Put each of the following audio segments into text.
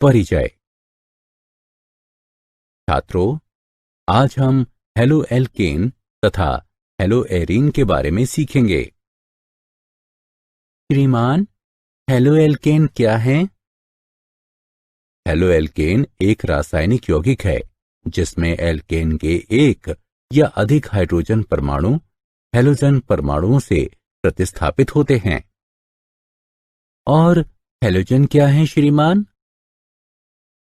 परिचय। छात्रों, आज हम हेलोएल्केन तथा हेलोएरीन के बारे में सीखेंगे। श्रीमान, हेलोएल्केन क्या है? हेलोएल्केन एक रासायनिक यौगिक है जिसमें एल्केन के एक या अधिक हाइड्रोजन परमाणु हेलोजन परमाणुओं से प्रतिस्थापित होते हैं। और हेलोजन क्या है श्रीमान?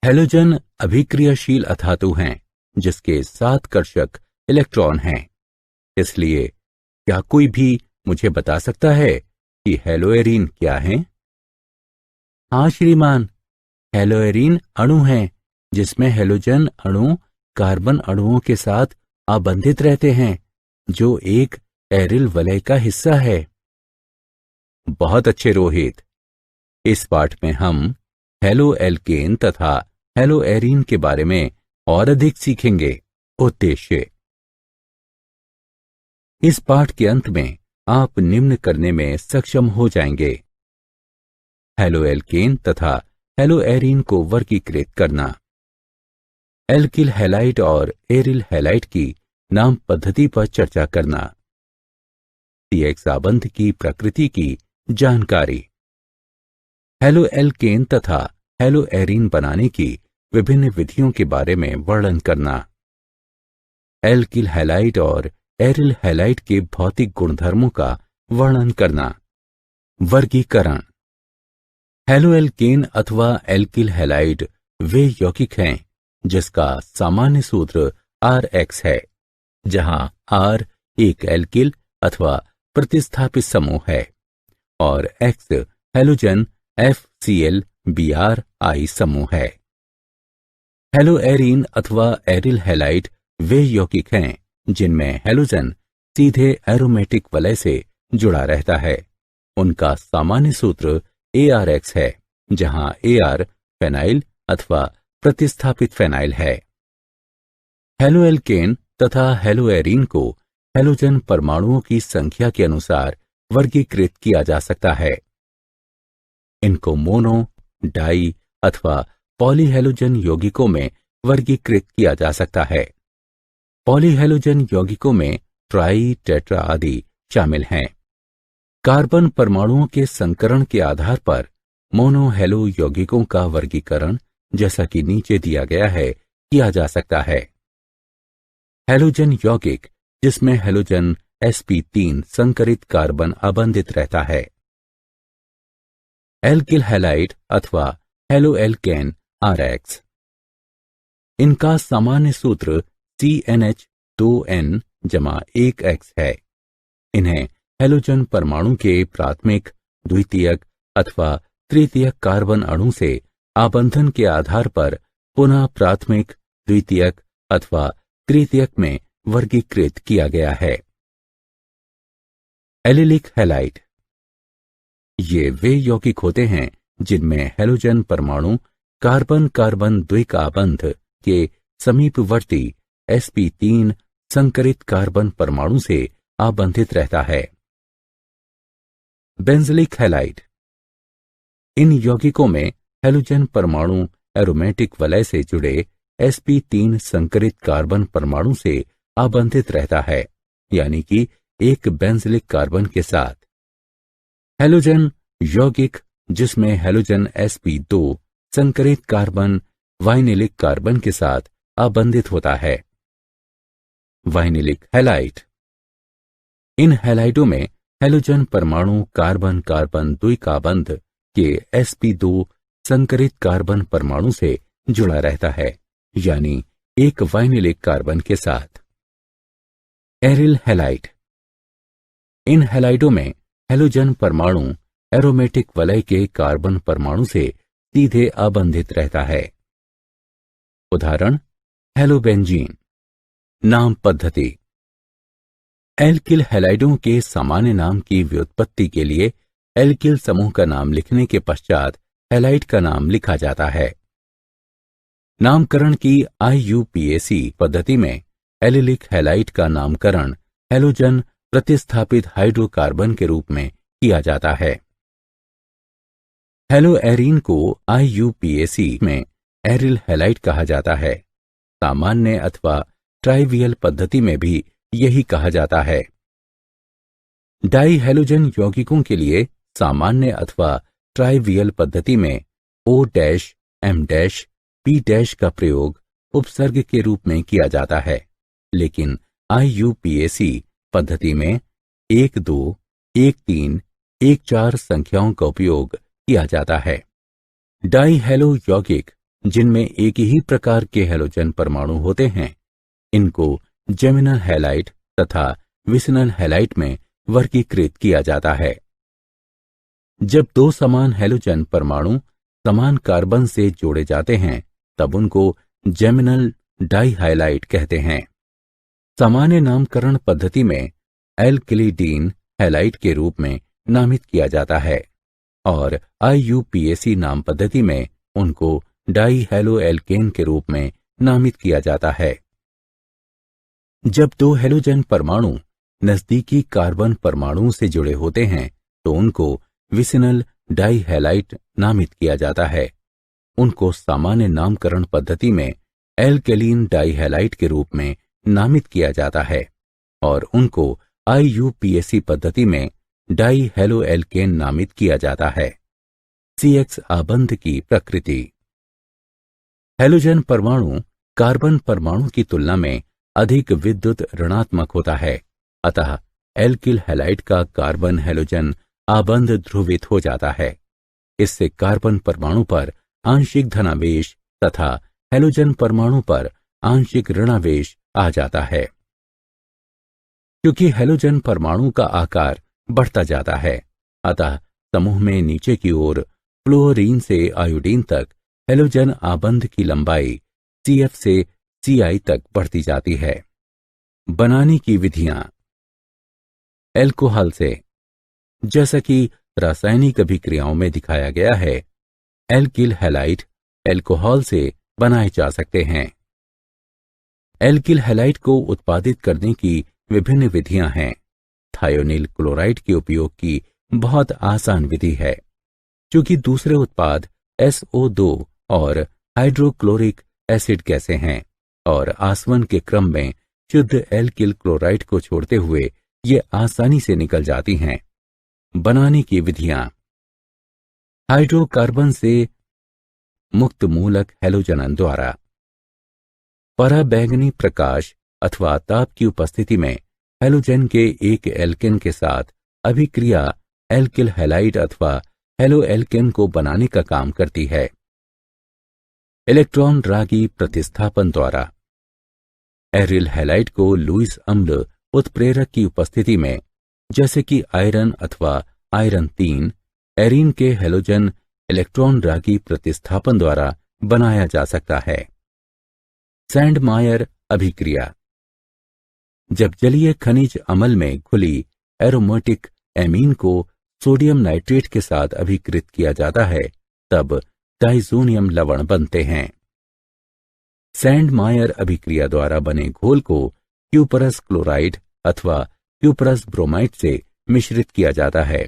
हेलोजन अभिक्रियाशील अधातु हैं जिसके 7 कर्षक इलेक्ट्रॉन हैं। इसलिए क्या कोई भी मुझे बता सकता है कि हेलोएरीन क्या है? हाँ श्रीमान, हेलोएरीन अणु हैं जिसमें हेलोजन अणु कार्बन अणुओं के साथ आबंधित रहते हैं, जो एक एरिल वलय का हिस्सा है। बहुत अच्छे रोहित। इस पाठ में हम हेलोएल्केन तथा हेलोएरीन के बारे में और अधिक सीखेंगे। उद्देश्य: इस पाठ के अंत में आप निम्न करने में सक्षम हो जाएंगे। हेलोएल्केन तथा हेलोएरीन को वर्गीकृत करना, एल्किल हैलाइड और एरिल हैलाइड की नाम पद्धति पर चर्चा करना, CX आबंध की प्रकृति की जानकारी, हेलोएल्केन तथा हेलोएरीन बनाने की विभिन्न विधियों के बारे में वर्णन करना, एल्किल हैलाइड और एरिल हैलाइड के भौतिक गुणधर्मों का वर्णन करना। वर्गीकरण: हेलोएल्केन अथवा एल्किल हैलाइड वे यौगिक हैं जिसका सामान्य सूत्र RX है, जहां R एक एल्किल अथवा प्रतिस्थापित समूह है और X हेलोजन FCl-Br समूह है। हेलोएरीन अथवा एरिल हैलाइड वे यौगिक हैं जिनमें हेलोजन सीधे एरोमेटिक वलय से जुड़ा रहता है। उनका सामान्य सूत्र ARX है, जहां AR फेनाइल अथवा प्रतिस्थापित फेनाइल है। हेलोएल्केन तथा हेलोएरीन को हेलोजन परमाणुओं की संख्या के अनुसार वर्गीकृत किया जा सकता है। इनको मोनो, डाई अथवा पॉलीहेलोजन यौगिकों में वर्गीकृत किया जा सकता है। पॉलीहेलोजन यौगिकों में ट्राई, टेट्रा आदि शामिल हैं। कार्बन परमाणुओं के संकरण के आधार पर मोनोहेलो यौगिकों का वर्गीकरण, जैसा कि नीचे दिया गया है, किया जा सकता है। हेलोजन यौगिक जिसमें हेलोजन sp3 संकरित कार्बन आबंधित रहता है। एल्किल हैलाइड अथवा हेलोएल्केन RX, इनका सामान्य सूत्र CnH2n-1x है। इन्हें हेलोजन परमाणु के प्राथमिक, द्वितीयक अथवा तृतीयक कार्बन अणु से आबंधन के आधार पर पुनः प्राथमिक, द्वितीयक अथवा तृतीयक में वर्गीकृत किया गया है। एलिलिक हैलाइड, ये वे यौगिक होते हैं जिनमें हेलोजन परमाणु कार्बन कार्बन द्विकाबंध के समीपवर्ती sp3 संकरित कार्बन परमाणु से आबंधित रहता है। बेंजलिक हैलाइड, इन यौगिकों में हेलोजन परमाणु एरोमेटिक वलय से जुड़े sp3 संकरित कार्बन परमाणु से आबंधित रहता है, यानी कि एक बेंजलिक कार्बन के साथ। हेलोजन यौगिक जिसमें हेलोजन sp2 संकरित कार्बन वाइनिलिक कार्बन के साथ आबंधित होता है। वाइनिलिक हैलाइड, इन हैलाइडों में हेलोजन परमाणु कार्बन कार्बन द्विकाबंध के sp2 संकरित कार्बन परमाणु से जुड़ा रहता है, यानी एक वाइनिलिक कार्बन के साथ। एरिल हैलाइड, इन हैलाइडों में हेलोजन परमाणु एरोमेटिक वलय के कार्बन परमाणु से सीधे आबंधित रहता है। उदाहरण: हेलोबेंजीन। नाम पद्धति: एल्किल हैलाइडों के सामान्य नाम की व्युत्पत्ति के लिए एल्किल समूह का नाम लिखने के पश्चात हैलाइड का नाम लिखा जाता है। नामकरण की IUPAC पद्धति में एलिलिक हैलाइड का नामकरण हेलोजन प्रतिस्थापित हाइड्रोकार्बन के रूप में किया जाता है। हेलोएरीन को IUPAC में एरिल हैलाइड कहा जाता है। सामान्य अथवा ट्राइवियल पद्धति में भी यही कहा जाता है। डाई हैलोजन यौगिकों के लिए सामान्य अथवा ट्राइवियल पद्धति में O-, M-, P- का प्रयोग उपसर्ग के रूप में किया जाता है, लेकिन IUPAC पद्धति में 1, 2, 1, 3, 1, 4 संख्याओं का उपयोग किया जाता है। डाई हैलो यौगिक जिनमें एक ही प्रकार के हैलोजन परमाणु होते हैं, इनको जेमिनल हैलाइड तथा विसिनल हैलाइड में वर्गीकृत किया जाता है। जब दो समान हैलोजन परमाणु समान कार्बन से जोड़े जाते हैं, तब उनको जेमिनल डाइहाइलाइड कहते हैं। सामान्य नामकरण पद्धति में एल्किलिडीन हैलाइड के रूप में नामित किया जाता है और IUPAC नाम पद्धति में उनको डाइहैलोएल्केन के रूप में नामित किया जाता है। जब दो हैलोजन परमाणु नजदीकी कार्बन परमाणुओं से जुड़े होते हैं, तो उनको विसिनल डाइहैलाइड नामित किया जाता है। उनको सामान्य नामकरण पद्धति में एल्केलीन डाइहैलाइड के रूप में नामित किया जाता है और उनको IUPAC पद्धति में डाइहैलोएल्केन नामित किया जाता है। CX आबंध की प्रकृति। हैलोजन परमाणु कार्बन परमाणु की तुलना में अधिक विद्युत ऋणात्मक होता है, अतः एल्किल हैलाइड का कार्बन हैलोजन आबंध ध्रुवित हो जाता है। इससे कार्बन परमाणु पर आंशिक धनावेश तथा हैलोजन परमाणु पर आंशिक ऋणावेश आ जाता है। क्योंकि हैलोजन परमाणु का आकार बढ़ता जाता है, अतः समूह में नीचे की ओर फ्लोरीन से आयोडीन तक हैलोजन आबंध की लंबाई CF से CI तक बढ़ती जाती है। बनाने की विधियां। एल्कोहल से, जैसा कि रासायनिक अभिक्रियाओं में दिखाया गया है, एल्किल हैलाइड एल्कोहल से बनाए जा सकते हैं। एल्किल हैलाइड को उत्पादित करने की विभिन्न विधियां हैं। थायोनिल क्लोराइड के उपयोग की बहुत आसान विधि है, क्योंकि दूसरे उत्पाद SO2 और हाइड्रोक्लोरिक एसिड गैसें हैं और आसवन के क्रम में शुद्ध एल्किल क्लोराइड को छोड़ते हुए ये आसानी से निकल जाती हैं। बनाने की विधियां। हाइड्रोकार्बन से मुक्त मूलक हैलोजनन द्वारा पराबैंगनी प्रकाश अथवा ताप की उपस्थिति में हैलोजन के एक एल्केन के साथ अभिक्रिया एल्किल हैलाइड अथवा हैलोएल्केन को बनाने का काम करती है। इलेक्ट्रॉन रागी प्रतिस्थापन द्वारा एरिल हैलाइड को लुईस अम्ल उत्प्रेरक की उपस्थिति में, जैसे कि आयरन अथवा आयरन 3, एरीन के हैलोजन इलेक्ट्रॉन रागी प्रतिस्थापन द्वारा बनाया जा सकता है। सैंडमायर अभिक्रिया। जब जलीय खनिज अम्ल में घुली एरोमेटिक एमीन को सोडियम नाइट्रेट के साथ अभिकृत किया जाता है, तब डाइजोनियम लवण बनते हैं। सैंडमायर अभिक्रिया द्वारा बने घोल को क्यूपरस क्लोराइड अथवा क्यूपरस ब्रोमाइड से मिश्रित किया जाता है,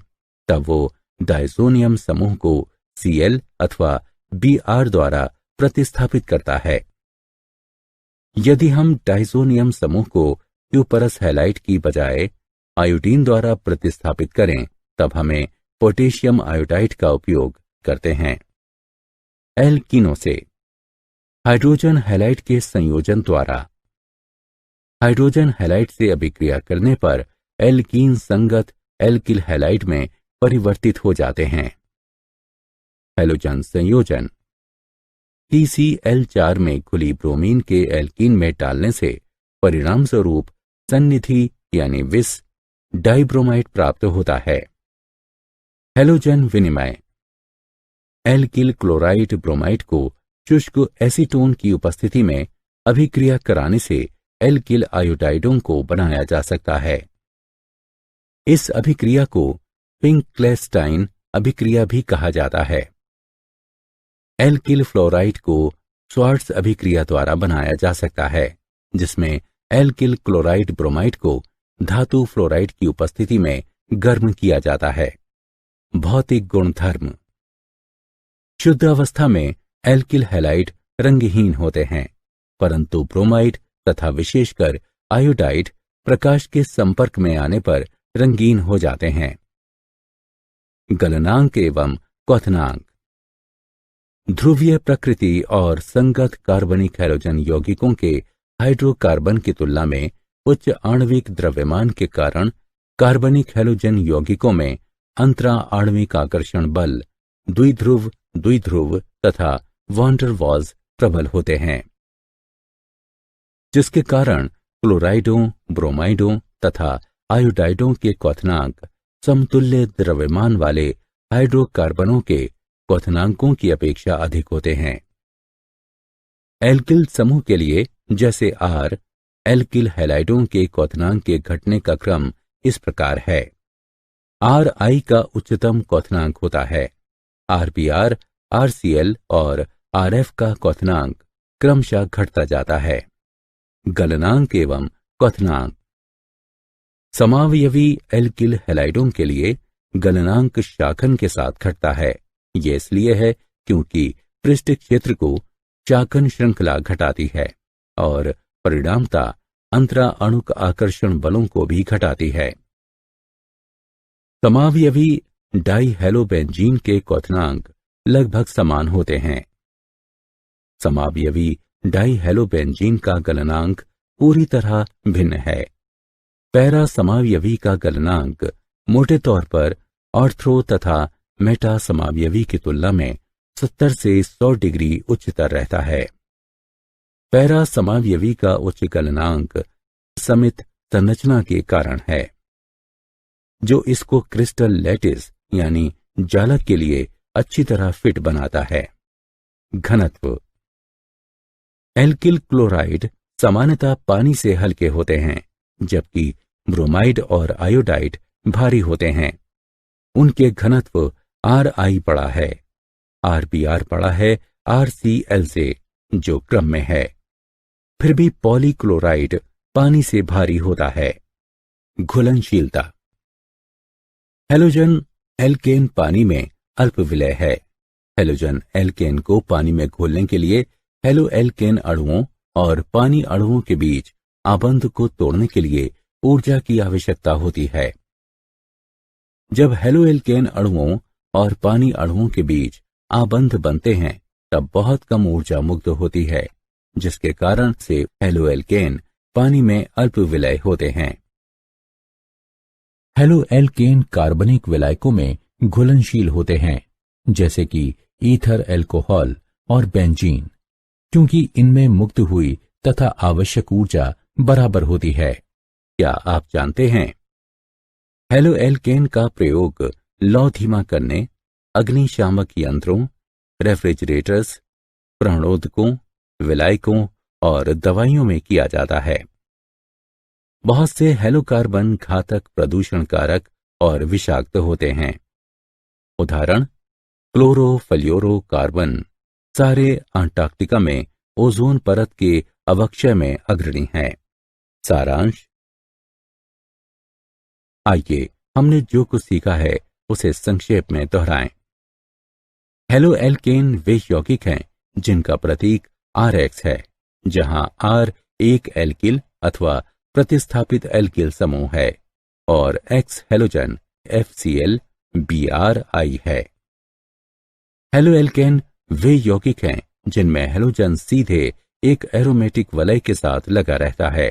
तब वो डाइजोनियम समूह को Cl अथवा Br द्वारा प्रतिस्थापित करता है। यदि हम डाइजोनियम समूह को क्यूपरस हैलाइड की बजाय आयोडीन द्वारा प्रतिस्थापित करें, तब हमें पोटेशियम आयोडाइड का उपयोग करते हैं। एल्कीनों से हाइड्रोजन हैलाइड के संयोजन द्वारा हाइड्रोजन हैलाइड से अभिक्रिया करने पर एल्कीन संगत एल्किल हैलाइड में परिवर्तित हो जाते हैं। हैलोजन संयोजन TCl4 में घुली ब्रोमीन के एल्कीन में डालने से परिणाम स्वरूप सन्निधि यानी विस डाइब्रोमाइड प्राप्त होता है। हैलोजन विनिमय एल्किल क्लोराइड ब्रोमाइड को शुष्क एसीटोन की उपस्थिति में अभिक्रिया कराने से एल्किल आयोडाइडों को बनाया जा सकता है। इस अभिक्रिया को फिंक्लेस्टाइन अभिक्रिया भी कहा जाता है। एल्किल फ्लोराइड को श्वार्ट्ज अभिक्रिया द्वारा बनाया जा सकता है, जिसमें एल्किल क्लोराइड ब्रोमाइड को धातु फ्लोराइड की उपस्थिति में गर्म किया जाता है। भौतिक गुणधर्म शुद्ध अवस्था में एल्किल हैलाइड रंगहीन होते हैं, परंतु ब्रोमाइड तथा विशेषकर आयोडाइड प्रकाश के संपर्क में आने पर रंगीन हो जाते हैं। गलनांक एवं क्वथनांक। ध्रुवीय प्रकृति और संगत कार्बनिक हैलोजन यौगिकों के हाइड्रोकार्बन की तुलना में उच्च आणविक द्रव्यमान के कारण कार्बनिक हैलोजन यौगिकों में अंतरा आणविक आकर्षण बल, द्विध्रुव, द्विध्रुव तथा वॉन डर वाल्स प्रबल होते हैं, जिसके कारण क्लोराइडों, ब्रोमाइडों तथा आयोडाइडों के क्वथनांक समतुल्य द्रव्यमान वाले हाइड्रोकार्बनों के क्वथनांकों की अपेक्षा अधिक होते हैं। एल्किल समूह के लिए जैसे R, एल्किल हैलाइडों के क्वथनांक के घटने का क्रम इस प्रकार है। Ri का उच्चतम क्वथनांक होता है, RBr, RCl और RF का क्वथनांक क्रमशः घटता जाता है। गलनांक एवं क्वथनांक। समावयवी एल्किल हैलाइडों के लिए गलनांक शाखन के साथ घटता है। यह इसलिए है क्योंकि पृष्ठ क्षेत्र को शाखन श्रृंखला घटाती है और परिणामतः अंतरा अणुक आकर्षण बलों को भी घटाती है। समावयवी डाइहेलोबेंजीन के क्वथनांक लगभग समान होते हैं। समावयवी डाइहेलोबेंजीन का गलनांक पूरी तरह भिन्न है। पैरा समावयवी का गलनांक मोटे तौर पर ऑर्थो तथा मेटा समावयवी की तुलना में 70 से 100 डिग्री उच्चतर रहता है। पैरा समावयवी का उच्च गलनांक समित संरचना के कारण है, जो इसको क्रिस्टल लैटिस यानी जालक के लिए अच्छी तरह फिट बनाता है। घनत्व। एल्किल क्लोराइड सामान्यतः पानी से हल्के होते हैं, जबकि ब्रोमाइड और आयोडाइड भारी होते हैं। उनके घनत्व Ri बड़ा है, RBr बड़ा है RCl से, जो क्रम में है। फिर भी पॉलीक्लोराइड पानी से भारी होता है। घुलनशीलता। हैलोजन एल्केन पानी में अल्प विलय है। हैलोजन एल्केन को पानी में घोलने के लिए हेलो एल्केन अणुओं और पानी अणुओं के बीच आबंध को तोड़ने के लिए ऊर्जा की आवश्यकता होती है। जब हेलो एल्केन अणुओं और पानी अणुओं के बीच आबंध बनते हैं, तब बहुत कम ऊर्जा मुक्त होती है, जिसके कारण से हेलो एल्केन पानी में अल्प विलय होते हैं। हेलो एल्केन कार्बनिक विलायकों में घुलनशील होते हैं, जैसे कि ईथर एल्कोहल और बेंजीन, क्योंकि इनमें मुक्त हुई तथा आवश्यक ऊर्जा बराबर होती है। क्या आप जानते हैं, हेलो एल्केन का प्रयोग लौ धीमा करने, अग्निशामक यंत्रों, रेफ्रिजरेटर्स, प्राणोदकों, विलायकों और दवाइयों में किया जाता है। बहुत से हेलोकार्बन घातक, प्रदूषण कारक और विषाक्त होते हैं। उदाहरण क्लोरोफ्लोरोकार्बन सारे अंटार्कटिका में ओजोन परत के अवक्षय में अग्रणी हैं। सारांश। आइए हमने जो कुछ सीखा है उसे संक्षेप में दोहराएं। हेलो एल्केन वे यौगिक हैं जिनका प्रतीक RX है, जहां R एक एल्किल अथवा प्रतिस्थापित एल्किल समूह है और X हैलोजन FCl BrI है। हेलो एल्केन वे यौगिक हैं जिनमें हैलोजन सीधे एक एरोमेटिक वलय के साथ लगा रहता है।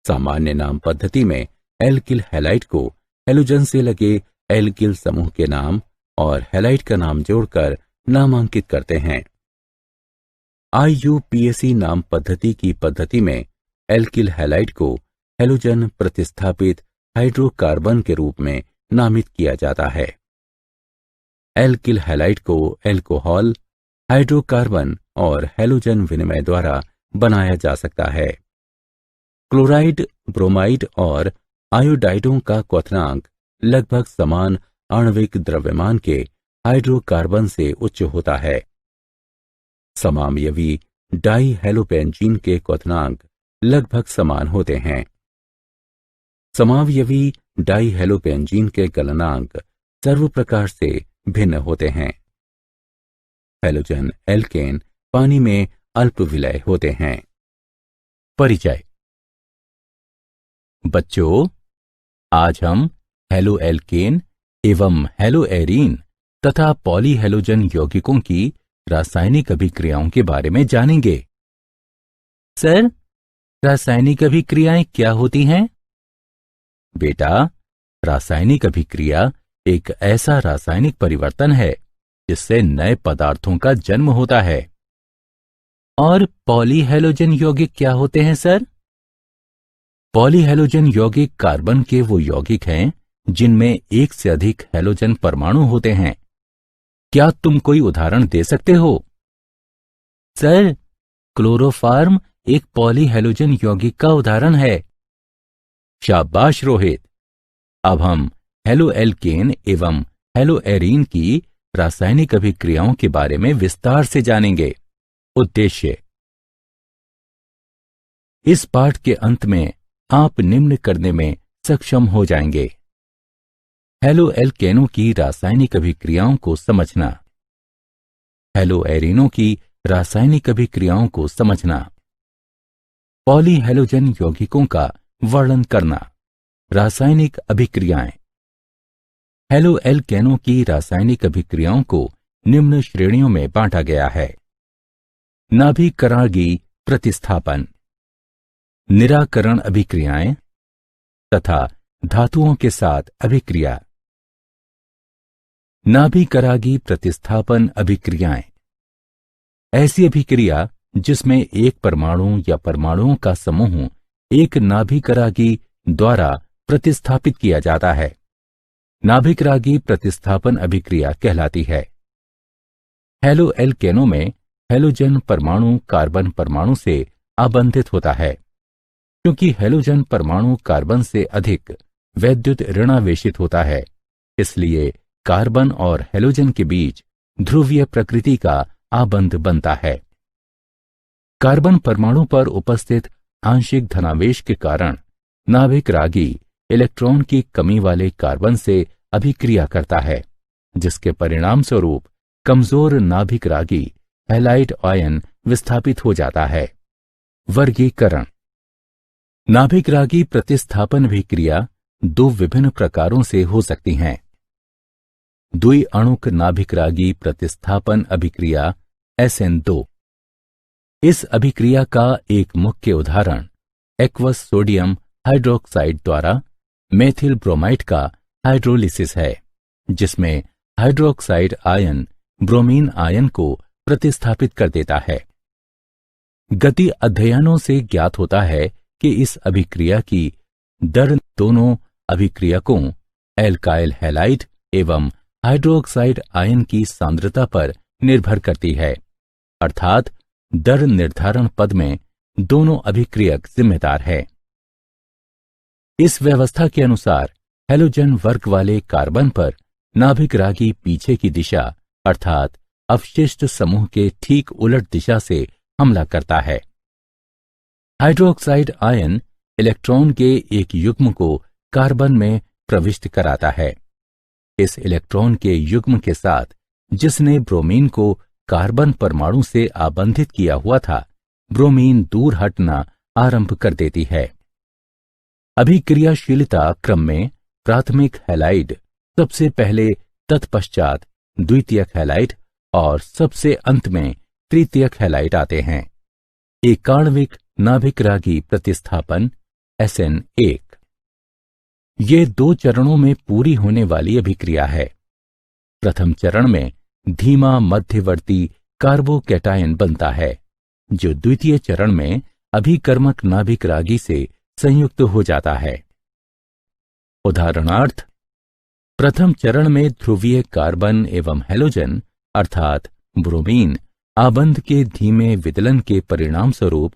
सामान्य नाम पद्धति में एल्किल हैलाइड को हैलोजन से लगे एल्किल समूह के नाम और हैलाइड का नाम जोड़कर नामांकित करते हैं। IUPAC नाम पद्धति की पद्धति में एल्किल हैलाइड को हैलोजन प्रतिस्थापित हाइड्रोकार्बन के रूप में नामित किया जाता है। एल्किल हैलाइड को एल्कोहल, हाइड्रोकार्बन और हैलोजन विनिमय द्वारा बनाया जा सकता है। क्लोराइड, ब्रोमाइड और आयोडाइडों का क्वथनांक लगभग समान आणविक द्रव्यमान के हाइड्रोकार्बन से उच्च होता है। समावयवी डाइहेलोबेंजीन के क्वथनांक लगभग समान होते हैं। समावयवी डाइहेलोबेंजीन के गलनांक सर्व प्रकार से भिन्न होते हैं। हैलोजन एल्केन पानी में अल्प विलय होते हैं। परिचय। बच्चों, आज हम हेलो एल्केन एवं हेलो एरीन तथा पॉलीहेलोजन यौगिकों की रासायनिक अभिक्रियाओं के बारे में जानेंगे। सर, रासायनिक अभिक्रियाएं क्या होती हैं? बेटा, रासायनिक अभिक्रिया एक ऐसा रासायनिक परिवर्तन है जिससे नए पदार्थों का जन्म होता है। और पॉलीहेलोजन यौगिक क्या होते हैं सर? पॉलीहेलोजन यौगिक कार्बन के वो यौगिक हैं जिनमें एक से अधिक हेलोजन परमाणु होते हैं। क्या तुम कोई उदाहरण दे सकते हो? सर, क्लोरोफॉर्म एक पॉलीहेलोजन यौगिक का उदाहरण है। शाबाश रोहित। अब हम हेलो एल्केन एवं हेलो एरीन की रासायनिक अभिक्रियाओं के बारे में विस्तार से जानेंगे। उद्देश्य। इस पाठ के अंत में आप निम्न करने में सक्षम हो जाएंगे। हेलो एल्केनों की रासायनिक अभिक्रियाओं को समझना, हेलो एरीनों की रासायनिक अभिक्रियाओं को समझना, पॉलीहेलोजन यौगिकों का वर्णन करना, रासायनिक अभिक्रियाएं। हेलो एल्केनों की रासायनिक अभिक्रियाओं को निम्न श्रेणियों में बांटा गया है। नाभिकरागी प्रतिस्थापन, निराकरण अभिक्रियाएं तथा धातुओं के साथ अभिक्रिया। नाभिकरागी प्रतिस्थापन अभिक्रियाएं ऐसी अभिक्रिया जिसमें एक परमाणु या परमाणुओं का समूह एक नाभिकरागी द्वारा प्रतिस्थापित किया जाता है, नाभिकरागी प्रतिस्थापन अभिक्रिया कहलाती है। हेलो एल्केनों में हेलोजन परमाणु कार्बन परमाणु से आबंधित होता है। क्योंकि हेलोजन परमाणु कार्बन से अधिक वैद्युत ऋणावेशित होता है, इसलिए कार्बन और हेलोजन के बीच ध्रुवीय प्रकृति का आबंध बनता है। कार्बन परमाणु पर उपस्थित आंशिक धनावेश के कारण नाभिकरागी इलेक्ट्रॉन की कमी वाले कार्बन से अभिक्रिया करता है, जिसके परिणाम स्वरूप कमजोर नाभिकरागी हैलाइड आयन विस्थापित हो जाता है। वर्गीकरण। नाभिकरागी प्रतिस्थापन अभिक्रिया दो विभिन्न प्रकारों से हो सकती हैं। द्विअणुक नाभिकरागी प्रतिस्थापन अभिक्रिया SN2। इस अभिक्रिया का एक मुख्य उदाहरण एक्वस सोडियम हाइड्रोक्साइड द्वारा मेथिल ब्रोमाइड का हाइड्रोलिसिस है, जिसमें हाइड्रोक्साइड आयन ब्रोमीन आयन को प्रतिस्थापित कर देता है। गति अध्ययनों से ज्ञात होता है कि इस अभिक्रिया की दर दोनों अभिक्रियकों एल्काइल हैलाइड एवं हाइड्रोक्साइड आयन की सांद्रता पर निर्भर करती है, अर्थात दर निर्धारण पद में दोनों अभिक्रियक जिम्मेदार है। इस व्यवस्था के अनुसार हेलोजन वर्ग वाले कार्बन पर नाभिकरागी पीछे की दिशा अर्थात अवशिष्ट समूह के ठीक उलट दिशा से हमला करता है। हाइड्रोक्साइड आयन इलेक्ट्रॉन के एक युग्म को कार्बन में प्रविष्ट कराता है। इस इलेक्ट्रॉन के युग्म के साथ जिसने ब्रोमीन को कार्बन परमाणु से आबंधित किया हुआ था, ब्रोमीन दूर हटना आरंभ कर देती है। अभिक्रियाशीलता क्रम में प्राथमिक हैलाइड सबसे पहले, तत्पश्चात द्वितीयक हैलाइड और सबसे अंत में तृतीयक हैलाइड आते हैं। एकाण्विक नाभिकरागी प्रतिस्थापन SN1। ये दो चरणों में पूरी होने वाली अभिक्रिया है। प्रथम चरण में धीमा मध्यवर्ती कार्बोकैटायन बनता है, जो द्वितीय चरण में अभिकर्मक नाभिकरागी से संयुक्त हो जाता है। उदाहरणार्थ, प्रथम चरण में ध्रुवीय कार्बन एवं हेलोजन अर्थात ब्रोमीन आबंध के धीमे विदलन के परिणाम स्वरूप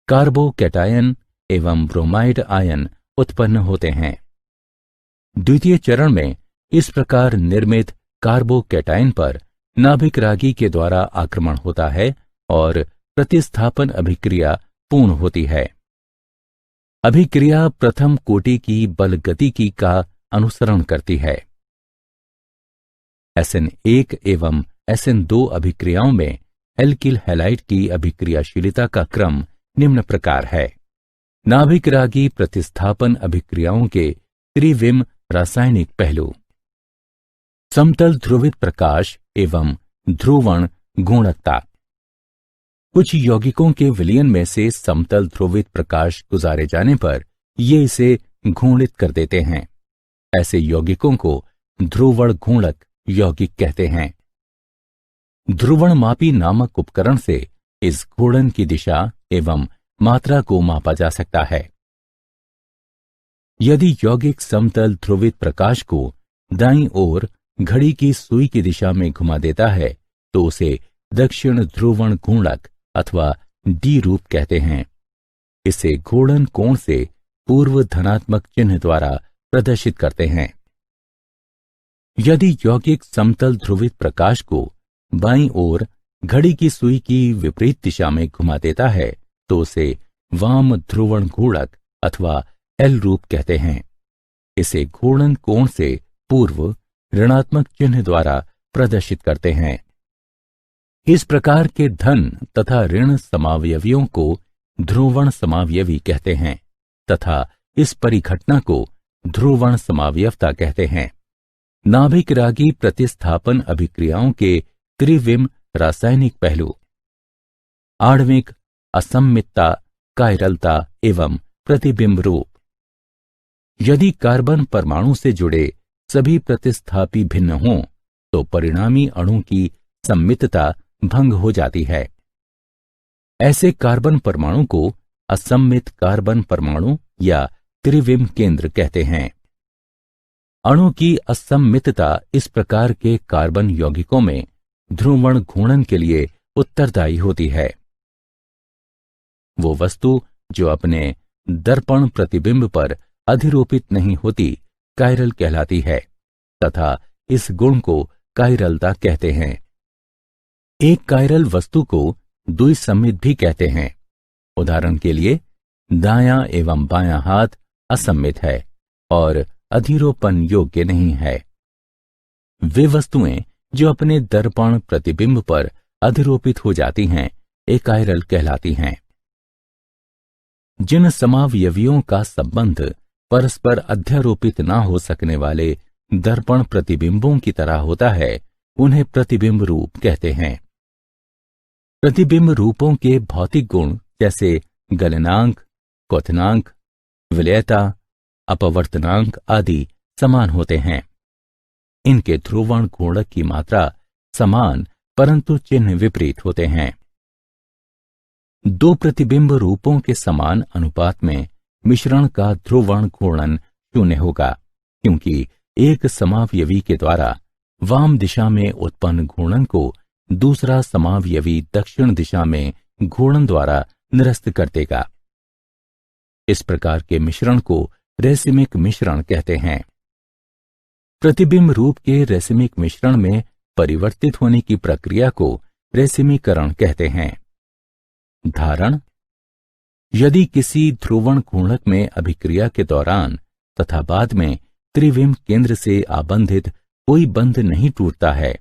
कार्बोकैटायन एवं ब्रोमाइड आयन उत्पन्न होते हैं। द्वितीय चरण में इस प्रकार निर्मित कार्बोकैटायन पर नाभिकरागी के द्वारा आक्रमण होता है और प्रतिस्थापन अभिक्रिया पूर्ण होती है। अभिक्रिया प्रथम कोटि की बल गतिकी का अनुसरण करती है। SN1 एवं SN2 अभिक्रियाओं में एल्किल हैलाइड की अभिक्रियाशीलता का क्रम निम्न प्रकार है। नाभिक रागी प्रतिस्थापन अभिक्रियाओं के त्रिविम रासायनिक पहलू। समतल ध्रुवित प्रकाश एवं ध्रुवण गुणकता। कुछ यौगिकों के विलयन में से समतल ध्रुवित प्रकाश गुजारे जाने पर ये इसे घूर्णित कर देते हैं। ऐसे यौगिकों को ध्रुवण घूर्णक यौगिक कहते हैं। ध्रुवणमापी नामक उपकरण से इस घूर्णन की दिशा एवं मात्रा को मापा जा सकता है। यदि यौगिक समतल ध्रुवित प्रकाश को दाईं ओर घड़ी की सुई की दिशा में घुमा देता है तो उसे दक्षिण ध्रुवण घूर्णक अथवा डी रूप कहते हैं। इसे घूर्णन कोण से पूर्व धनात्मक चिन्ह द्वारा प्रदर्शित करते हैं। यदि यौगिक समतल ध्रुवित प्रकाश को बाईं ओर घड़ी की सुई की विपरीत दिशा में घुमा देता है तो उसे वाम ध्रुवण घूर्णक अथवा एल रूप कहते हैं। इसे घूर्णन कोण से पूर्व ऋणात्मक चिन्ह द्वारा प्रदर्शित करते हैं। इस प्रकार के धन तथा ऋण समावयवियों को ध्रुवण समावयवी कहते हैं तथा इस परिघटना को ध्रुवण समावयवता कहते हैं। नाभिक रागी प्रतिस्थापन अभिक्रियाओं के त्रिविम रासायनिक पहलू। आणविक असम्मितता, कायरलता एवं प्रतिबिंब रूप। यदि कार्बन परमाणु से जुड़े सभी प्रतिस्थापी भिन्न हों तो परिणामी अणु की सम्मितता भंग हो जाती है। ऐसे कार्बन परमाणु को असम्मित कार्बन परमाणु या त्रिविम केंद्र कहते हैं। अणु की असम्मितता इस प्रकार के कार्बन यौगिकों में ध्रुवण घूर्णन के लिए उत्तरदायी होती है। वो वस्तु जो अपने दर्पण प्रतिबिंब पर अधिरोपित नहीं होती कायरल कहलाती है तथा इस गुण को कायरलता कहते हैं। एक कायरल वस्तु को द्विसम्मित भी कहते हैं। उदाहरण के लिए दायां एवं बायां हाथ असम्मित है और अधिरोपण योग्य नहीं है। वे वस्तुएं जो अपने दर्पण प्रतिबिंब पर अधिरोपित हो जाती हैं एकायरल कहलाती हैं। जिन समावयवियों का संबंध परस्पर अध्यारोपित न हो सकने वाले दर्पण प्रतिबिंबों की तरह होता है उन्हें प्रतिबिंब रूप कहते हैं। प्रतिबिंब रूपों के भौतिक गुण जैसे गलनांक, क्वथनांक, विलयता, अपवर्तनांक आदि समान होते हैं। इनके ध्रुवण घूर्णक की मात्रा समान परंतु चिन्ह विपरीत होते हैं। दो प्रतिबिंब रूपों के समान अनुपात में मिश्रण का ध्रुवण घूर्णन शून्य होगा क्योंकि एक समावयवी के द्वारा वाम दिशा में उत्पन्न घूर्णन को दूसरा समावयवी दक्षिण दिशा में घूर्णन द्वारा निरस्त कर देगा। इस प्रकार के मिश्रण को रेसिमिक मिश्रण कहते हैं। प्रतिबिंब रूप के रेसिमिक मिश्रण में परिवर्तित होने की प्रक्रिया को रेसिमीकरण कहते हैं। धारण। यदि किसी ध्रुवण घूर्णक में अभिक्रिया के दौरान तथा बाद में त्रिविम केंद्र से आबंधित कोई बंध नहीं टूटता है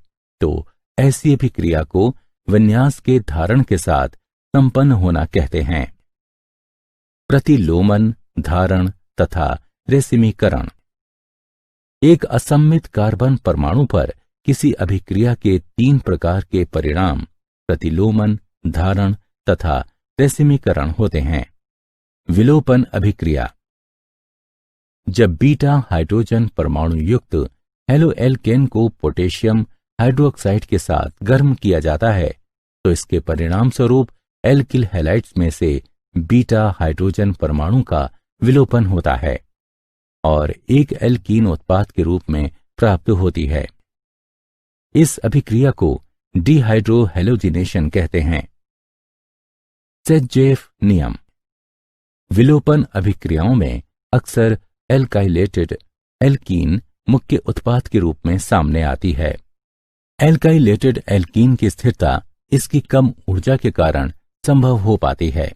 तो ऐसी अभिक्रिया को विन्यास के धारण के साथ संपन्न होना कहते हैं। प्रतिलोमन, धारण तथा रेसिमीकरण। एक असम्मित कार्बन परमाणु पर किसी अभिक्रिया के 3 प्रकार के परिणाम प्रतिलोमन, धारण तथा रेसिमीकरण होते हैं। विलोपन अभिक्रिया। जब बीटा हाइड्रोजन परमाणु युक्त हेलो एल्केन को पोटेशियम हाइड्रोक्साइड के साथ गर्म किया जाता है तो इसके परिणाम स्वरूप एल्किल हैलाइड्स में से बीटा हाइड्रोजन परमाणु का विलोपन होता है और एक एल्कीन उत्पाद के रूप में प्राप्त होती है। इस अभिक्रिया को डिहाइड्रोहेलोजिनेशन कहते हैं। सेज़जेफ नियम। विलोपन अभिक्रियाओं में अक्सर एल्काइलेटेड एल्कीन मुख्य उत्पाद के रूप में सामने आती है। एल्काइलेटेड एल्कीन की स्थिरता इसकी कम ऊर्जा के कारण संभव हो पाती है।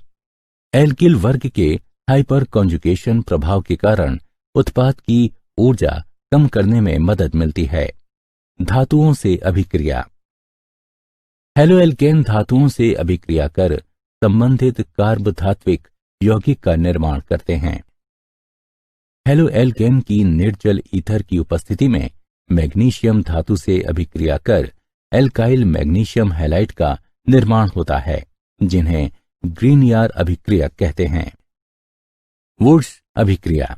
एल्किल वर्ग के हाइपर कॉन्जुगेशन प्रभाव के कारण उत्पाद की ऊर्जा कम करने में मदद मिलती है। धातुओं से अभिक्रिया। हेलो एल्केन धातुओं से अभिक्रिया कर संबंधित कार्बधात्विक यौगिक का निर्माण करते हैं। हेलो एल्केन की निर्जल ईथर की उपस्थिति में मैग्नीशियम धातु से अभिक्रिया कर एल्काइल मैग्नीशियम हैलाइड का निर्माण होता है, जिन्हें ग्रीनयार अभिक्रिया कहते हैं। वुड्स अभिक्रिया।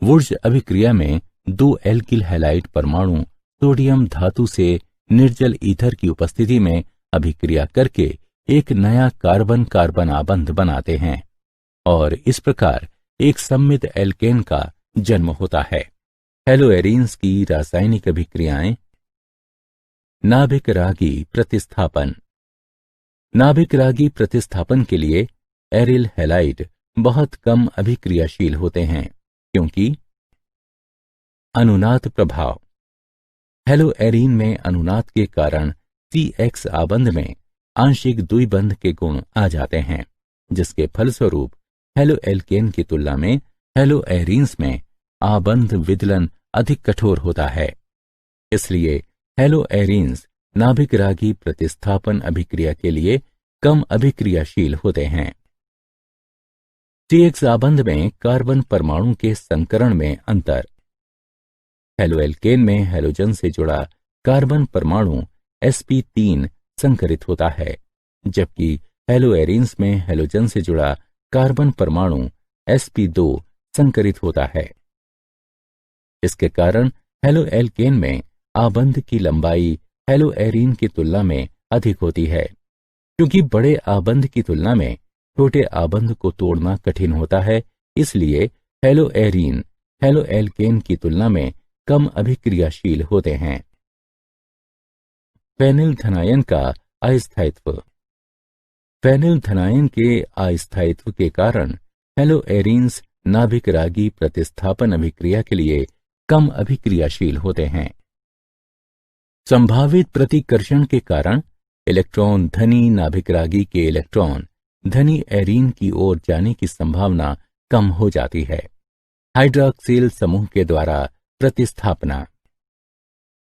वुड्स अभिक्रिया में दो एल्किल हैलाइड परमाणु सोडियम धातु से निर्जल ईथर की उपस्थिति में अभिक्रिया करके एक नया कार्बन कार्बन आबंध बनाते हैं और इस प्रकार एक सममित एल्केन का जन्म होता है। हेलोएरीन्स की रासायनिक अभिक्रियाएं। नाभिक रागी प्रतिस्थापन। नाभिक रागी प्रतिस्थापन के लिए एरिल हैलाइड बहुत कम अभिक्रियाशील होते हैं, क्योंकि अनुनाद प्रभाव। हेलोएरीन में अनुनाद के कारण CX आबंध में आंशिक द्विबंध के गुण आ जाते हैं, जिसके फलस्वरूप हेलोएल्केन की तुलना में हेलोएरीन्स में आबंध विदलन अधिक कठोर होता है। इसलिए हेलोएरीन्स नाभिक रागी प्रतिस्थापन अभिक्रिया के लिए कम अभिक्रियाशील होते हैं। CX आबंध में कार्बन परमाणु के संकरण में अंतर। हेलोएल्केन में हेलोजन से जुड़ा कार्बन परमाणु sp3 संकरित होता है, जबकि हेलोएरीन्स में हेलोजन से जुड़ा कार्बन परमाणु sp2 संकरित होता है। इसके कारण हेलोएल्केन में आबंध की लंबाई हेलोएरीन की तुलना में अधिक होती है। क्योंकि बड़े आबंध की तुलना में छोटे आबंध को तोड़ना कठिन होता है, इसलिए हेलोएरीन हेलोएल्केन की तुलना में कम अभिक्रियाशील होते हैं। फेनिल धनायन का अस्थायित्व। फेनिल धनायन के अस्थायित्व के कारण हेलोएरीन्स नाभिक रागी प्रतिस्थापन अभिक्रिया के लिए कम अभिक्रियाशील होते हैं। संभावित प्रतिकर्षण के कारण इलेक्ट्रॉन धनी नाभिक रागी के इलेक्ट्रॉन धनी एरीन की ओर जाने की संभावना कम हो जाती है। हाइड्रॉक्सिल समूह के द्वारा प्रतिस्थापना।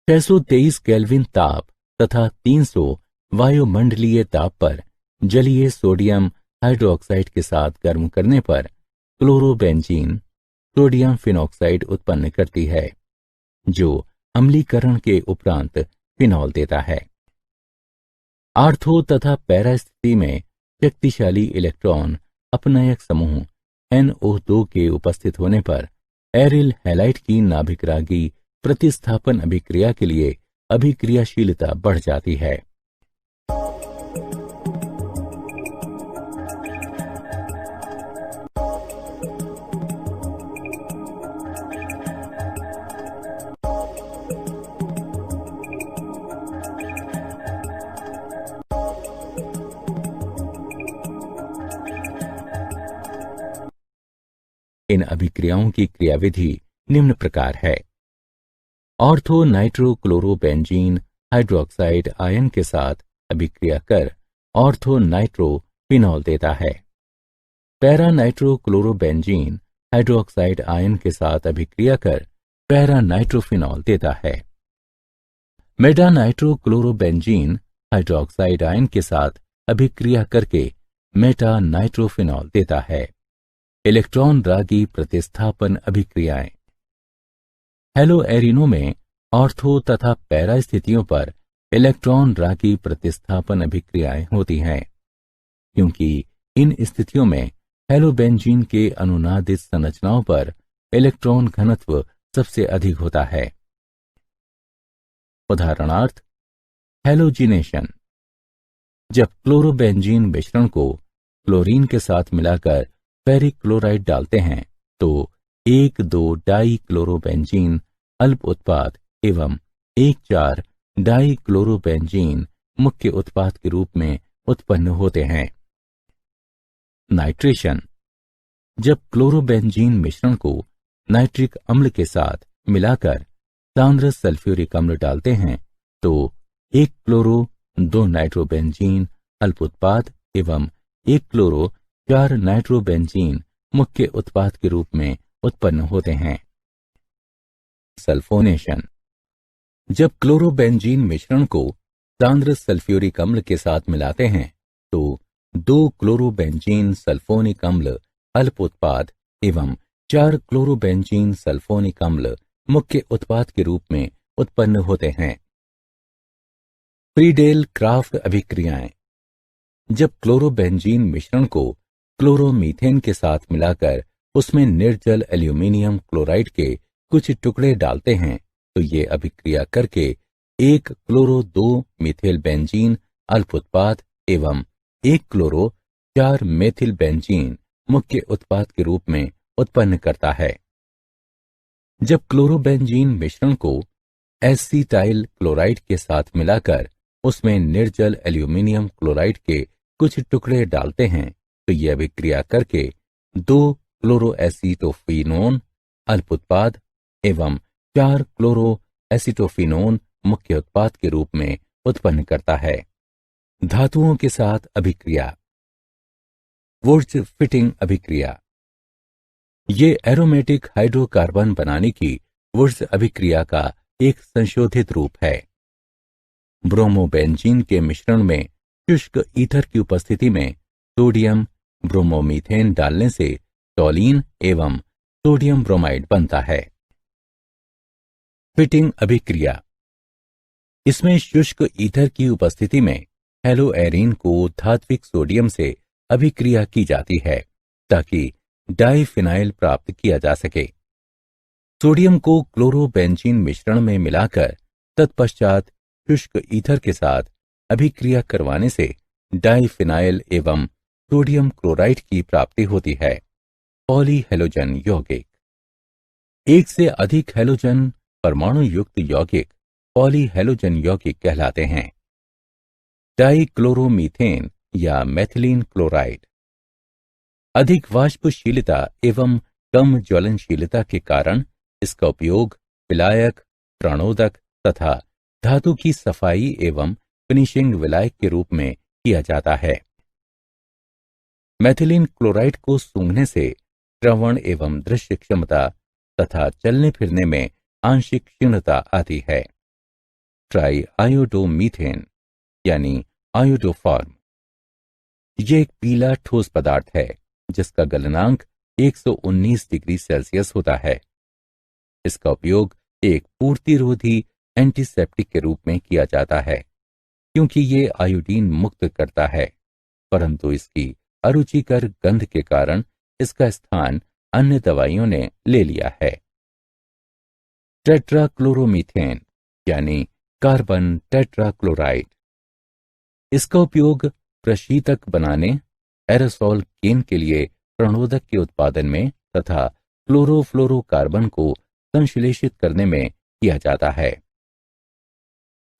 623 केल्विन ताप तथा 300 वायुमंडलीय ताप पर जलीय सोडियम हाइड्रोक्साइड के साथ गर्म करने पर क्लोरोबेंजीन सोडियम फिनॉक्साइड उत्पन्न करती है, जो अम्लीकरण के उपरांत फिनॉल देता है। आर्थो तथा पैरा स्थिति में शक्तिशाली इलेक्ट्रॉन अपनयक समूह NO2 के उपस्थित होने पर एरिल हैलाइड की नाभिक रागी प्रतिस्थापन अभिक्रिया के लिए अभिक्रियाशीलता बढ़ जाती है। इन अभिक्रियाओं की क्रियाविधि निम्न प्रकार है। ऑर्थो नाइट्रोक्लोरोबेंजीन हाइड्रोक्साइड आयन के साथ अभिक्रिया कर ऑर्थो नाइट्रो फिनॉल देता है। पैरा नाइट्रोक्लोरोबेंजीन हाइड्रोक्साइड आयन के साथ अभिक्रिया कर पैरा नाइट्रोफिनॉल देता है। मेटा नाइट्रोक्लोरोबेंजीन हाइड्रोक्साइड आयन के साथ अभिक्रिया करके मेटा नाइट्रोफिनॉल देता है। इलेक्ट्रॉन रागी प्रतिस्थापन अभिक्रियाएं। हेलोएरीनों में ऑर्थो तथा पैरा स्थितियों पर इलेक्ट्रॉन रागी प्रतिस्थापन अभिक्रियाएं होती हैं, क्योंकि इन स्थितियों में हेलोबेंजीन के अनुनादित संरचनाओं पर इलेक्ट्रॉन घनत्व सबसे अधिक होता है। उदाहरणार्थ, हेलोजिनेशन। जब क्लोरोबेंजीन मिश्रण को क्लोरीन के साथ मिलाकर फेरिक क्लोराइड डालते हैं तो 1,2 डाई क्लोरोबेंजीन अल्प उत्पाद एवं 1,4 डाई क्लोरोबेंजीन मुख्य उत्पाद के रूप में उत्पन्न होते हैं। नाइट्रेशन। जब क्लोरोबेंजीन मिश्रण को नाइट्रिक अम्ल के साथ मिलाकर सांद्र सल्फ्यूरिक अम्ल डालते हैं तो 1 क्लोरो 2 नाइट्रोबेंजीन अल्प उत्पाद एवं 1 क्लोरो 4 नाइट्रोबेंजीन मुख्य उत्पाद के रूप में उत्पन्न होते हैं। सल्फोनेशन। जब क्लोरोबेंजीन मिश्रण को सांद्र सल्फ्यूरिक अम्ल के साथ मिलाते हैं तो 2 क्लोरोबेंजीन सल्फोनिक अम्ल अल्प उत्पाद एवं 4 क्लोरोबेंजीन सल्फोनिक अम्ल मुख्य उत्पाद के रूप में उत्पन्न होते हैं। फ्रीडेल क्राफ्ट अभिक्रियाएं। जब क्लोरोबेंजीन मिश्रण को क्लोरोमीथेन के साथ मिलाकर उसमें निर्जल एल्यूमिनियम क्लोराइड के कुछ टुकड़े डालते हैं तो ये अभिक्रिया करके 1 क्लोरो 2 मीथिल बेंजीन अल्प उत्पाद एवं 1 क्लोरो 4 मेथिल बेंजीन मुख्य उत्पाद के रूप में उत्पन्न करता है। जब क्लोरोबेंजीन मिश्रण को एसीटाइल क्लोराइड के साथ मिलाकर उसमें निर्जल एल्यूमिनियम क्लोराइड के कुछ टुकड़े डालते हैं तो यह अभिक्रिया करके 2 क्लोरोएसीटोफिनोन अल्प उत्पाद एवं 4 क्लोरोएसीटोफिनोन मुख्य उत्पाद के रूप में उत्पन्न करता है। धातुओं के साथ अभिक्रिया। वुर्त्ज फिटिंग अभिक्रिया। ये एरोमेटिक हाइड्रोकार्बन बनाने की वुर्त्ज अभिक्रिया का एक संशोधित रूप है। ब्रोमोबेंजीन के मिश्रण में शुष्क ईथर की उपस्थिति में सोडियम ब्रोमोमीथेन डालने से टॉलीन एवं सोडियम ब्रोमाइड बनता है। फिटिंग अभिक्रिया। इसमें शुष्क ईथर की उपस्थिति में हेलोएरीन को धात्विक सोडियम से अभिक्रिया की जाती है ताकि डाइफिनाइल प्राप्त किया जा सके। सोडियम को क्लोरोबेंजीन मिश्रण में मिलाकर तत्पश्चात शुष्क ईथर के साथ अभिक्रिया करवाने से डाइफिनाइल एवं सोडियम क्लोराइड की प्राप्ति होती है। पॉलीहेलोजन यौगिक। एक से अधिक हेलोजन परमाणु युक्त यौगिक पॉलीहेलोजन यौगिक कहलाते हैं। डाइक्लोरोमीथेन या मेथिलीन क्लोराइड। अधिक वाष्पशीलता एवं कम ज्वलनशीलता के कारण इसका उपयोग विलायक, प्राणोदक तथा धातु की सफाई एवं फिनिशिंग विलायक के रूप में किया जाता है। मेथिलीन क्लोराइड को सूंघने से श्रवण एवं दृश्य क्षमता तथा चलने फिरने में आंशिक क्षीणता आती है। ट्राई आयोडोमीथेन यानी आयोडोफॉर्म। यह एक पीला ठोस पदार्थ है जिसका गलनांक 119 डिग्री सेल्सियस होता है। इसका उपयोग एक पूर्तिरोधी एंटीसेप्टिक के रूप में किया जाता है क्योंकि ये आयोडीन मुक्त करता है, परंतु इसकी अरुचिकर गंध के कारण इसका स्थान अन्य दवाइयों ने ले लिया है। टेट्राक्लोरोमीथेन यानी कार्बन टेट्राक्लोराइड। इसका उपयोग प्रशीतक बनाने, एरोसोल केन के लिए प्रणोदक के उत्पादन में तथा क्लोरोफ्लोरोकार्बन को संश्लेषित करने में किया जाता है।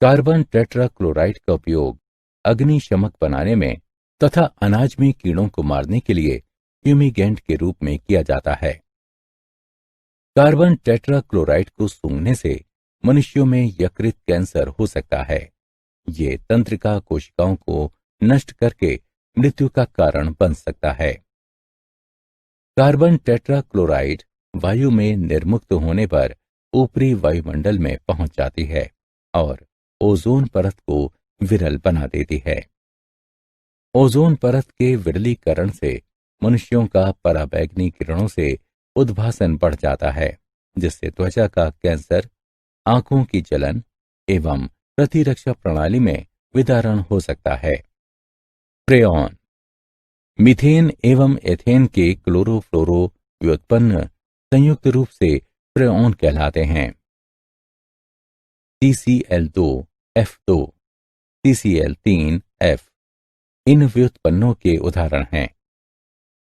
कार्बन टेट्राक्लोराइड का उपयोग अग्निशमक बनाने में तथा अनाज में कीड़ों को मारने के लिए फ्यूमिगेंट के रूप में किया जाता है। कार्बन टेट्राक्लोराइड को सूंघने से मनुष्यों में यकृत कैंसर हो सकता है। ये तंत्रिका कोशिकाओं को नष्ट करके मृत्यु का कारण बन सकता है। कार्बन टेट्राक्लोराइड वायु में निर्मुक्त होने पर ऊपरी वायुमंडल में पहुंच जाती है और ओजोन परत को विरल बना देती है। ओजोन परत के विरलीकरण से मनुष्यों का पराबैंगनी किरणों से उद्भासन बढ़ जाता है, जिससे त्वचा का कैंसर, आंखों की जलन एवं प्रतिरक्षा प्रणाली में विदारण हो सकता है। फ्रेऑन। मीथेन एवं एथेन के क्लोरोफ्लोरो व्युत्पन्न संयुक्त रूप से फ्रेऑन कहलाते हैं। CCl2F2, CCl3F इन व्युत्पन्नों के उदाहरण हैं।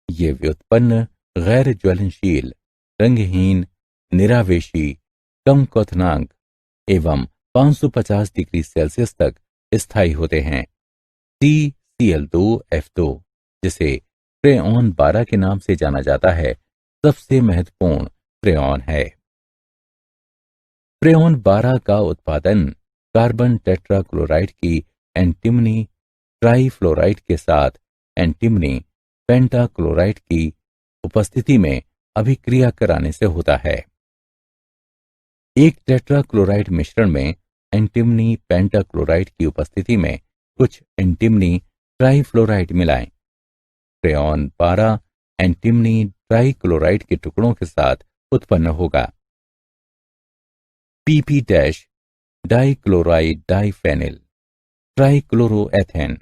ये व्युत्पन्न गैर ज्वलनशील, रंगहीन, निरावेशी, कम क्वथनांक एवं 550 डिग्री सेल्सियस तक स्थायी होते हैं। CCl2F2 जिसे फ्रेऑन 12 के नाम से जाना जाता है, सबसे महत्वपूर्ण फ्रेऑन है। फ्रेऑन 12 का उत्पादन कार्बन टेट्राक्लोराइड की एंटीमनी ट्राइफ्लोराइड के साथ एंटीमनी पेंटाक्लोराइड की उपस्थिति में अभिक्रिया कराने से होता है। एक टेट्राक्लोराइड मिश्रण में एंटिमनी पेंटाक्लोराइड की उपस्थिति में कुछ एंटिमनी ट्राइफ्लोराइड मिलाएं। क्रेयॉन 12 एंटिमनी ट्राइक्लोराइड के टुकड़ों के साथ उत्पन्न होगा। PP- dichloride diphenyl trichloroethane.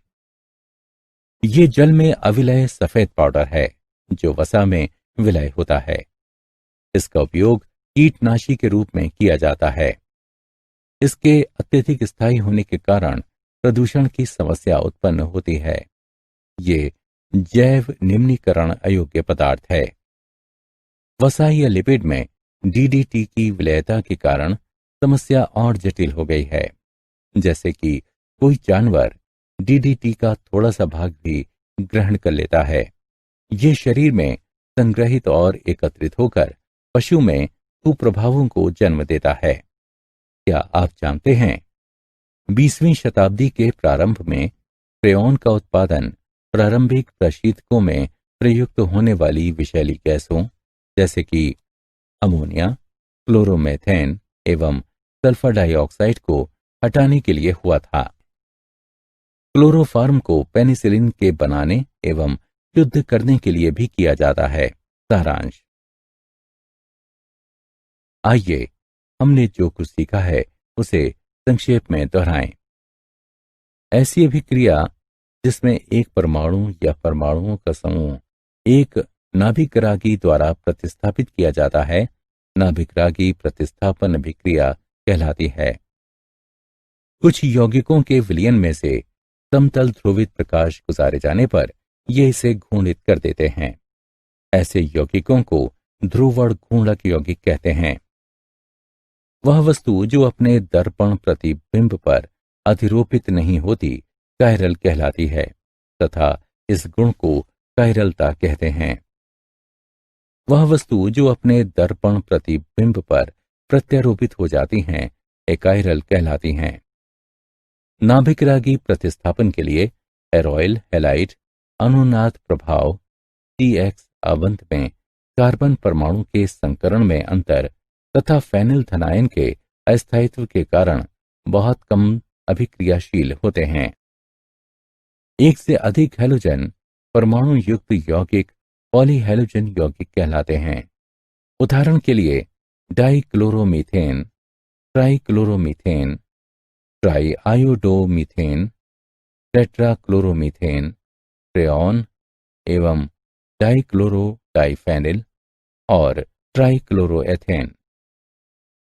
ये जल में अविलय सफेद पाउडर है जो वसा में विलय होता है। इसका उपयोग कीटनाशी के रूप में किया जाता है। इसके अत्यधिक स्थायी होने के कारण प्रदूषण की समस्या उत्पन्न होती है। ये जैव निम्नीकरण अयोग्य पदार्थ है। वसा या लिपिड में DDT की विलयता के कारण समस्या और जटिल हो गई है। जैसे कि कोई जानवर DDT का थोड़ा सा भाग भी ग्रहण कर लेता है। ये शरीर में संग्रहित और एकत्रित होकर पशु में कुप्रभावों को जन्म देता है। क्या आप जानते हैं 20वीं शताब्दी के प्रारंभ में क्रेयॉन का उत्पादन प्रारंभिक प्रशीतकों में प्रयुक्त होने वाली विषैली गैसों जैसे कि अमोनिया, क्लोरोमेथेन एवं सल्फर डाइऑक्साइड को हटाने के लिए हुआ था। क्लोरोफार्म को पेनिसिलिन के बनाने एवं शुद्ध करने के लिए भी किया जाता है। सारांश। आइए हमने जो कुछ सीखा है उसे संक्षेप में दोहराएं। ऐसी अभिक्रिया जिसमें एक परमाणु या परमाणुओं का समूह एक नाभिकरागी द्वारा प्रतिस्थापित किया जाता है, नाभिकरागी प्रतिस्थापन अभिक्रिया कहलाती है। कुछ यौगिकों के विलयन में से समतल ध्रुवित प्रकाश गुजारे जाने पर ये इसे घूर्णित कर देते हैं। ऐसे यौगिकों को ध्रुवण घूर्णक यौगिक कहते हैं। वह वस्तु जो अपने दर्पण प्रतिबिंब पर अधिरोपित नहीं होती कायरल कहलाती है तथा इस गुण को कायरलता कहते हैं। वह वस्तु जो अपने दर्पण प्रतिबिंब पर प्रत्यारोपित हो जाती हैं एकायरल कहलाती हैं। नाभिकरागी प्रतिस्थापन के लिए एरॉयल हैलाइड अनुनाद प्रभाव TX आवंत में कार्बन परमाणु के संकरण में अंतर तथा फेनिल धनायन के अस्थायित्व के कारण बहुत कम अभिक्रियाशील होते हैं। एक से अधिक हैलोजन परमाणु युक्त यौगिक पॉलीहैलोजन यौगिक कहलाते हैं। उदाहरण के लिए डाइक्लोरोमीथेन, ट्राइक्लोरोमीथेन, ट्राइआयोडोमीथेन, टेट्राक्लोरोमीथेन, क्रेयॉन एवं डाइक्लोरो डाइफेनिल और ट्राइक्लोरोएथेन।